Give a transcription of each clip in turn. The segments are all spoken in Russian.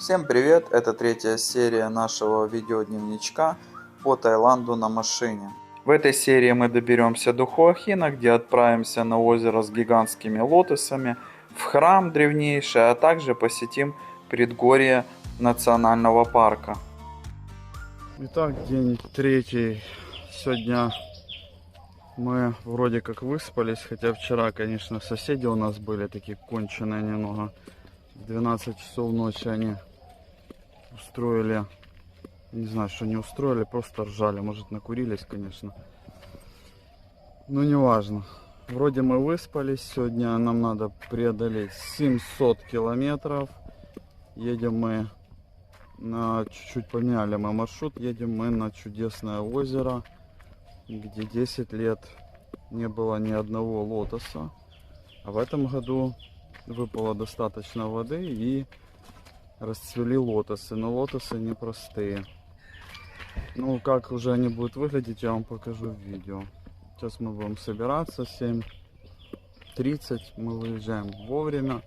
Всем привет! Это третья серия нашего видеодневничка по Таиланду на машине. В этой серии мы доберемся до Хуахина, где отправимся на озеро с гигантскими лотосами, в храм древнейший, а также посетим предгорье национального парка. Итак, день третий. Сегодня мы вроде как выспались, хотя вчера, конечно, соседи у нас были такие конченые немного. В 12 часов ночи они устроили, не знаю, что не устроили, просто ржали. Может, накурились, конечно. Но не важно. Вроде мы выспались. Сегодня нам надо преодолеть 700 километров. Едем мы чуть-чуть поменяли мы маршрут. Едем мы на чудесное озеро, где 10 лет не было ни одного лотоса. А в этом году выпало достаточно воды и расцвели лотосы. Но лотосы непростые. Ну, как уже они будут выглядеть, я вам покажу в видео. Сейчас мы будем собираться. 7:30 мы выезжаем вовремя.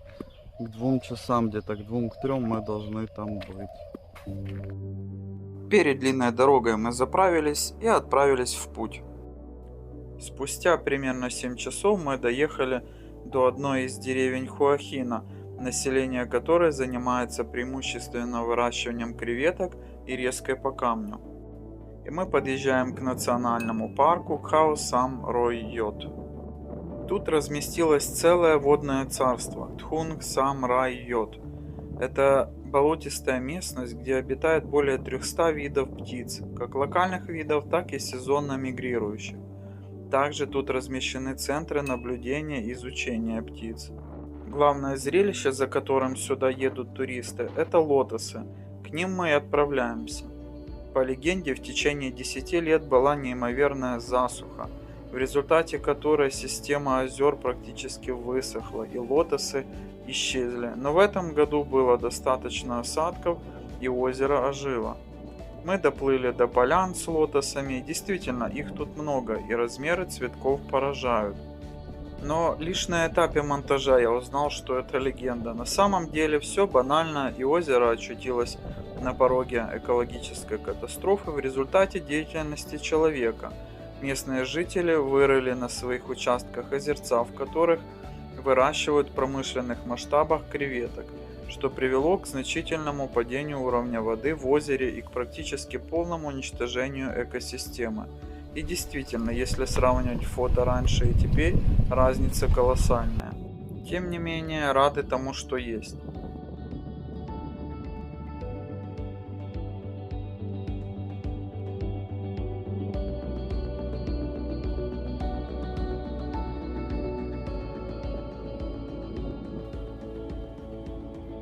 К 2 часам, где-то к 2-3 мы должны там быть. Перед длинной дорогой мы заправились и отправились в путь. Спустя примерно 7 часов мы доехали до одной из деревень Хуахина, население которой занимается преимущественно выращиванием креветок и резкой по камню. И мы подъезжаем к национальному парку Khao Sam Roy Yot. Тут разместилось целое водное царство Thung Sam Rai Yot. Это болотистая местность, где обитает более 300 видов птиц, как локальных видов, так и сезонно мигрирующих. Также тут размещены центры наблюдения и изучения птиц. Главное зрелище, за которым сюда едут туристы, это лотосы. К ним мы и отправляемся. По легенде, в течение 10 лет была неимоверная засуха, в результате которой система озер практически высохла и лотосы исчезли. Но в этом году было достаточно осадков и озеро ожило. Мы доплыли до полян с лотосами, действительно их тут много и размеры цветков поражают. Но лишь на этапе монтажа я узнал, что это легенда. На самом деле все банально, и озеро очутилось на пороге экологической катастрофы в результате деятельности человека. Местные жители вырыли на своих участках озерца, в которых выращивают в промышленных масштабах креветок, что привело к значительному падению уровня воды в озере и к практически полному уничтожению экосистемы. И действительно, если сравнивать фото раньше и теперь, разница колоссальная. Тем не менее, рады тому, что есть.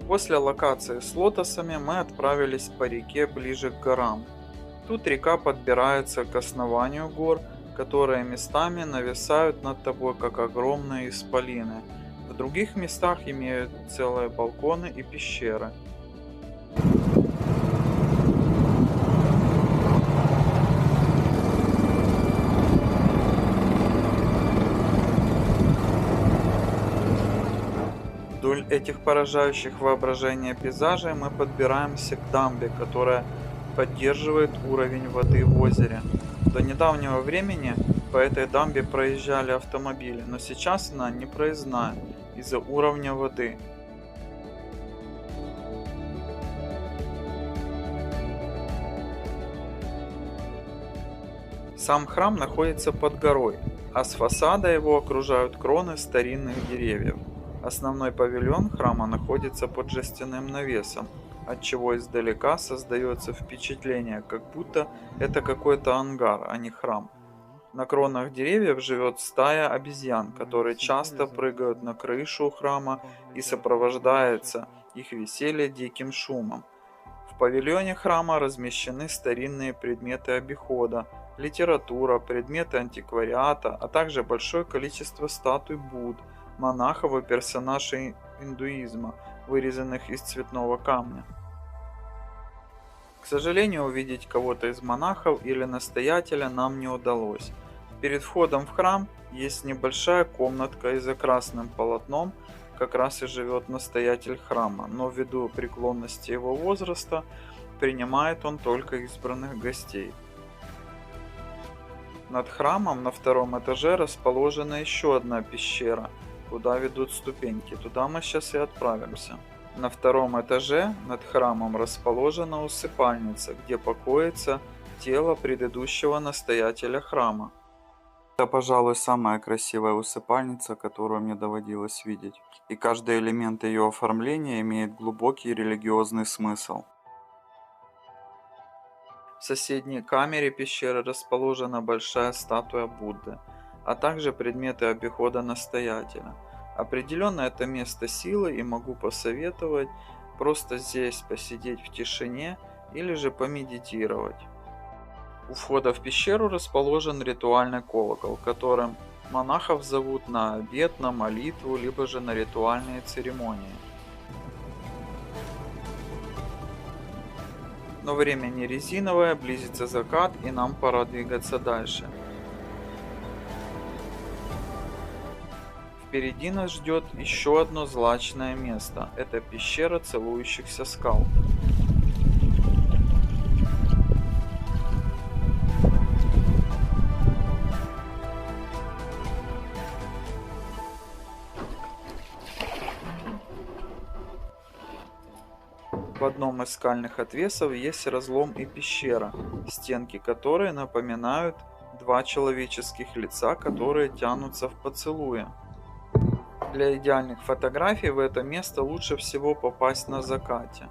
После локации с лотосами мы отправились по реке ближе к горам. Тут река подбирается к основанию гор, которые местами нависают над тобой, как огромные исполины. В других местах имеют целые балконы и пещеры. Вдоль этих поражающих воображение пейзажей мы подбираемся к дамбе, которая поддерживает уровень воды в озере. До недавнего времени по этой дамбе проезжали автомобили, но сейчас она не проездная из-за уровня воды. Сам храм находится под горой, а с фасада его окружают кроны старинных деревьев. Основной павильон храма находится под жестяным навесом, отчего издалека создается впечатление, как будто это какой-то ангар, а не храм. На кронах деревьев живет стая обезьян, которые часто прыгают на крышу храма и сопровождается их веселье диким шумом. В павильоне храма размещены старинные предметы обихода, литература, предметы антиквариата, а также большое количество статуй Будд, монахов и персонажей индуизма, вырезанных из цветного камня. К сожалению, увидеть кого-то из монахов или настоятеля нам не удалось. Перед входом в храм есть небольшая комнатка с красным полотном, как раз и живет настоятель храма, но ввиду преклонности его возраста принимает он только избранных гостей. Над храмом на втором этаже расположена еще одна пещера, куда ведут ступеньки. Туда мы сейчас и отправимся. На втором этаже над храмом расположена усыпальница, где покоится тело предыдущего настоятеля храма. Это, пожалуй, самая красивая усыпальница, которую мне доводилось видеть. И каждый элемент ее оформления имеет глубокий религиозный смысл. В соседней камере пещеры расположена большая статуя Будды, а также предметы обихода настоятеля. Определенно это место силы, и могу посоветовать просто здесь посидеть в тишине или же помедитировать. У входа в пещеру расположен ритуальный колокол, которым монахов зовут на обед, на молитву, либо же на ритуальные церемонии. Но время не резиновое, близится закат, и нам пора двигаться дальше. Впереди нас ждет еще одно злачное место. Это пещера целующихся скал. В одном из скальных отвесов есть разлом и пещера, стенки которой напоминают два человеческих лица, которые тянутся в поцелуе. Для идеальных фотографий в это место лучше всего попасть на закате.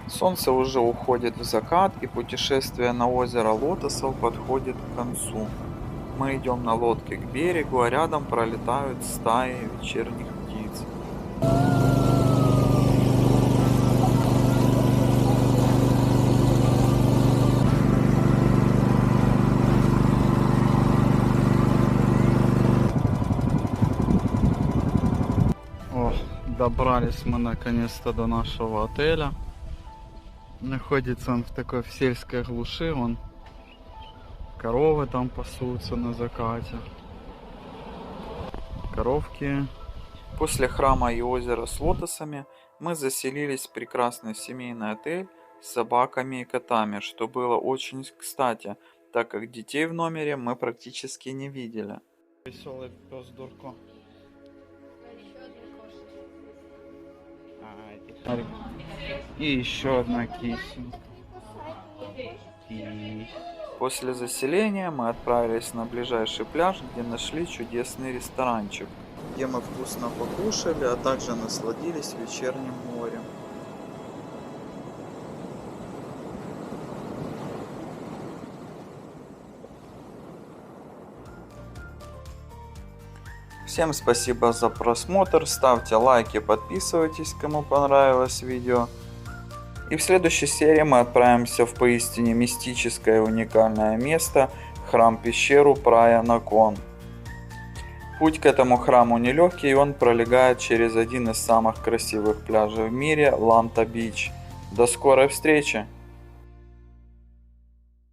Солнце уже уходит в закат, и путешествие на озеро Лотосов подходит к концу. Мы идем на лодке к берегу, а рядом пролетают стаи вечерних птиц. О, добрались мы наконец-то до нашего отеля. Находится он в такой в сельской глуши, вон коровы там пасутся на закате. Коровки. После храма и озера с лотосами мы заселились в прекрасный семейный отель с собаками и котами, что было очень кстати, так как детей в номере мы практически не видели. Веселый пес Дурко. И еще одна кисень. После заселения мы отправились на ближайший пляж, где нашли чудесный ресторанчик, где мы вкусно покушали, а также насладились вечерним морем. Всем спасибо за просмотр, ставьте лайки, подписывайтесь, кому понравилось видео. И в следующей серии мы отправимся в поистине мистическое и уникальное место, храм-пещеру Прая Након. Путь к этому храму нелегкий, и он пролегает через один из самых красивых пляжей в мире, Ланта-Бич. До скорой встречи!